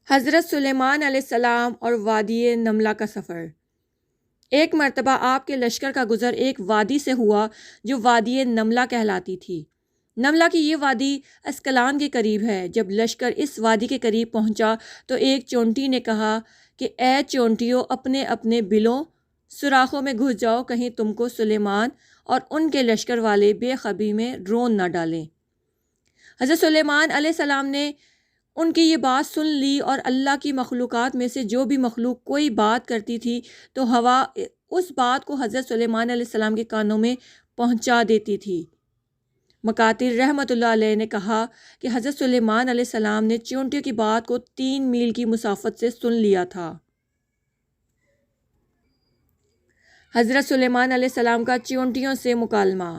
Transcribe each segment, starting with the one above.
حضرت سلیمان علیہ السلام اور وادی نملہ کا سفر۔ ایک مرتبہ آپ کے لشکر کا گزر ایک وادی سے ہوا جو وادی نملہ کہلاتی تھی۔ نملہ کی یہ وادی اسکلان کے قریب ہے۔ جب لشکر اس وادی کے قریب پہنچا تو ایک چونٹی نے کہا کہ اے چونٹیوں، اپنے اپنے بلوں سوراخوں میں گھس جاؤ، کہیں تم کو سلیمان اور ان کے لشکر والے بے خبری میں رون نہ ڈالیں۔ حضرت سلیمان علیہ السلام نے ان کی یہ بات سن لی، اور اللہ کی مخلوقات میں سے جو بھی مخلوق کوئی بات کرتی تھی تو ہوا اس بات کو حضرت سلیمان علیہ السلام کے کانوں میں پہنچا دیتی تھی۔ مکاتر رحمۃ اللہ علیہ نے کہا کہ حضرت سلیمان علیہ السلام نے چیونٹیوں کی بات کو 3 میل کی مسافت سے سن لیا تھا۔ حضرت سلیمان علیہ السلام کا چیونٹیوں سے مکالمہ۔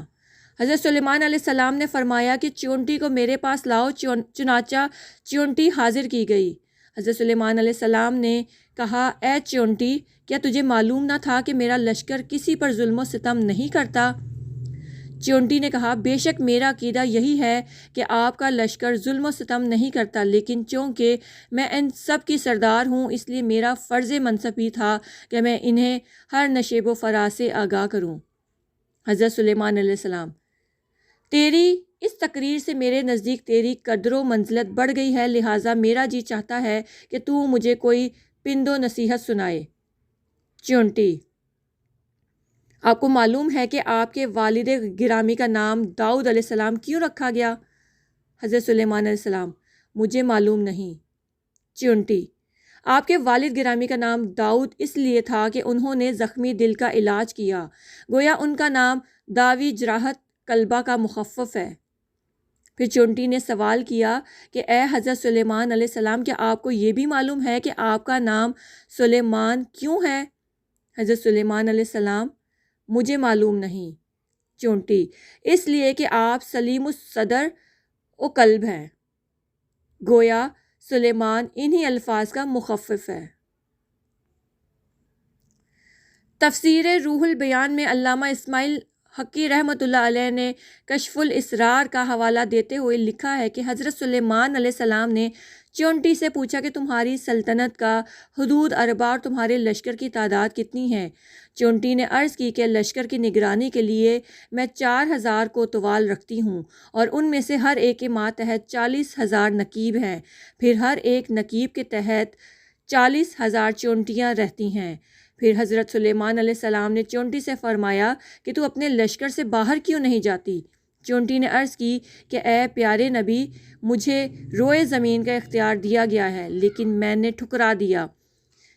حضرت سلیمان علیہ السلام نے فرمایا کہ چیونٹی کو میرے پاس لاؤ۔ چنانچہ چیونٹی حاضر کی گئی۔ حضرت سلیمان علیہ السلام نے کہا، اے چیونٹی، کیا تجھے معلوم نہ تھا کہ میرا لشکر کسی پر ظلم و ستم نہیں کرتا؟ چیونٹی نے کہا، بے شک میرا عقیدہ یہی ہے کہ آپ کا لشکر ظلم و ستم نہیں کرتا، لیکن چونکہ میں ان سب کی سردار ہوں اس لیے میرا فرض منصب ہی تھا کہ میں انہیں ہر نشیب و فراز سے آگاہ کروں۔ حضرت سلیمان علیہ السلام، تیری اس تقریر سے میرے نزدیک تیری قدر و منزلت بڑھ گئی ہے، لہٰذا میرا جی چاہتا ہے کہ تو مجھے کوئی پند و نصیحت سنائے۔ چیونٹی، آپ کو معلوم ہے کہ آپ کے والد گرامی کا نام داؤد علیہ السلام کیوں رکھا گیا؟ حضرت سلیمان علیہ السلام، مجھے معلوم نہیں۔ چیونٹی، آپ کے والد گرامی کا نام داؤد اس لیے تھا کہ انہوں نے زخمی دل کا علاج کیا، گویا ان کا نام داوی جراحت قلبہ کا مخفف ہے۔ پھر چیونٹی نے سوال کیا کہ اے حضرت سلیمان علیہ السلام، کیا آپ کو یہ بھی معلوم ہے کہ آپ کا نام سلیمان کیوں ہے؟ حضرت سلیمان علیہ السلام، مجھے معلوم نہیں۔ چیونٹی، اس لیے کہ آپ سلیم الصدر و قلب ہیں، گویا سلیمان انہی الفاظ کا مخفف ہے۔ تفسیر روح البیان میں علامہ اسماعیل حقی رحمۃ اللہ علیہ نے کشف الاسرار کا حوالہ دیتے ہوئے لکھا ہے کہ حضرت سلیمان علیہ السلام نے چیونٹی سے پوچھا کہ تمہاری سلطنت کا حدود اربع اور تمہارے لشکر کی تعداد کتنی ہے؟ چیونٹی نے عرض کی کہ لشکر کی نگرانی کے لیے میں 4000 کوتوال رکھتی ہوں، اور ان میں سے ہر ایک کے ماتحت 40,000 نقیب ہیں، پھر ہر ایک نقیب کے تحت 40,000 چیونٹیاں رہتی ہیں۔ پھر حضرت سلیمان علیہ السلام نے چیونٹی سے فرمایا کہ تو اپنے لشکر سے باہر کیوں نہیں جاتی؟ چیونٹی نے عرض کی کہ اے پیارے نبی، مجھے روئے زمین کا اختیار دیا گیا ہے، لیکن میں نے ٹھکرا دیا،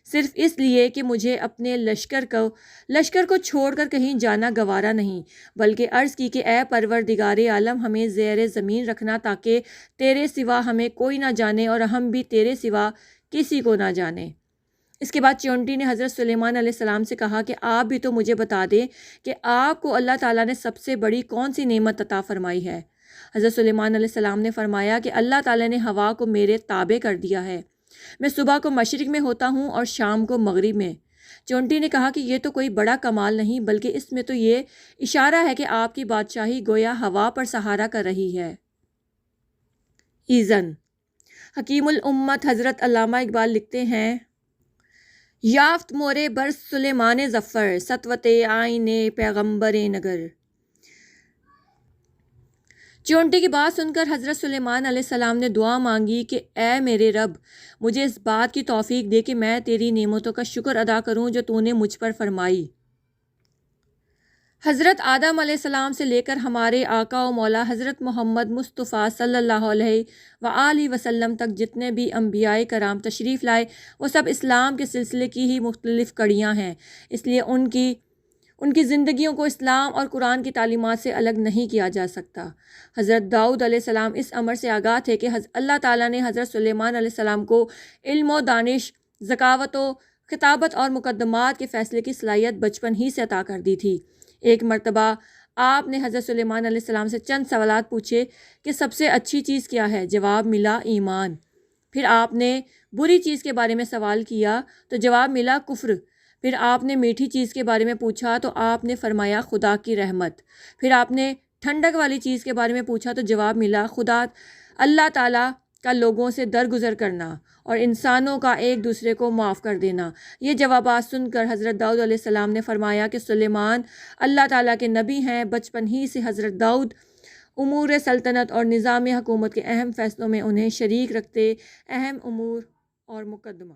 صرف اس لیے کہ مجھے اپنے لشکر کو چھوڑ کر کہیں جانا گوارا نہیں، بلکہ عرض کی کہ اے پروردگار عالم، ہمیں زیر زمین رکھنا تاکہ تیرے سوا ہمیں کوئی نہ جانے اور ہم بھی تیرے سوا کسی کو نہ جانیں۔ اس کے بعد چیونٹی نے حضرت سلیمان علیہ السلام سے کہا کہ آپ بھی تو مجھے بتا دیں کہ آپ کو اللہ تعالیٰ نے سب سے بڑی کون سی نعمت عطا فرمائی ہے؟ حضرت سلیمان علیہ السلام نے فرمایا کہ اللہ تعالیٰ نے ہوا کو میرے تابع کر دیا ہے، میں صبح کو مشرق میں ہوتا ہوں اور شام کو مغرب میں۔ چیونٹی نے کہا کہ یہ تو کوئی بڑا کمال نہیں، بلکہ اس میں تو یہ اشارہ ہے کہ آپ کی بادشاہی گویا ہوا پر سہارا کر رہی ہے۔ ایذن حکیم الامت حضرت علامہ اقبال لکھتے ہیں، یافت مورے برس سلیمان ظفر، سطوت آئین پیغمبر نگر۔ چیونٹی کی بات سن کر حضرت سلیمان علیہ السلام نے دعا مانگی کہ اے میرے رب، مجھے اس بات کی توفیق دے کہ میں تیری نعمتوں کا شکر ادا کروں جو تو نے مجھ پر فرمائی۔ حضرت آدم علیہ السلام سے لے کر ہمارے آقا و مولا حضرت محمد مصطفیٰ صلی اللہ علیہ وآلہ وسلم تک جتنے بھی انبیاء کرام تشریف لائے وہ سب اسلام کے سلسلے کی ہی مختلف کڑیاں ہیں، اس لیے ان کی زندگیوں کو اسلام اور قرآن کی تعلیمات سے الگ نہیں کیا جا سکتا۔ حضرت داؤد علیہ السلام اس امر سے آگاہ تھے کہ اللہ تعالیٰ نے حضرت سلیمان علیہ السلام کو علم و دانش، ذکاوت و خطابت اور مقدمات کے فیصلے کی صلاحیت بچپن ہی سے عطا کر دی تھی۔ ایک مرتبہ آپ نے حضرت سلیمان علیہ السلام سے چند سوالات پوچھے کہ سب سے اچھی چیز کیا ہے؟ جواب ملا ایمان۔ پھر آپ نے بری چیز کے بارے میں سوال کیا تو جواب ملا کفر۔ پھر آپ نے میٹھی چیز کے بارے میں پوچھا تو آپ نے فرمایا خدا کی رحمت۔ پھر آپ نے ٹھنڈک والی چیز کے بارے میں پوچھا تو جواب ملا اللہ تعالیٰ کا لوگوں سے درگزر کرنا اور انسانوں کا ایک دوسرے کو معاف کر دینا۔ یہ جوابات سن کر حضرت داؤد علیہ السلام نے فرمایا کہ سلیمان اللہ تعالیٰ کے نبی ہیں۔ بچپن ہی سے حضرت داؤد امور سلطنت اور نظام حکومت کے اہم فیصلوں میں انہیں شریک رکھتے۔ اہم امور اور مقدمہ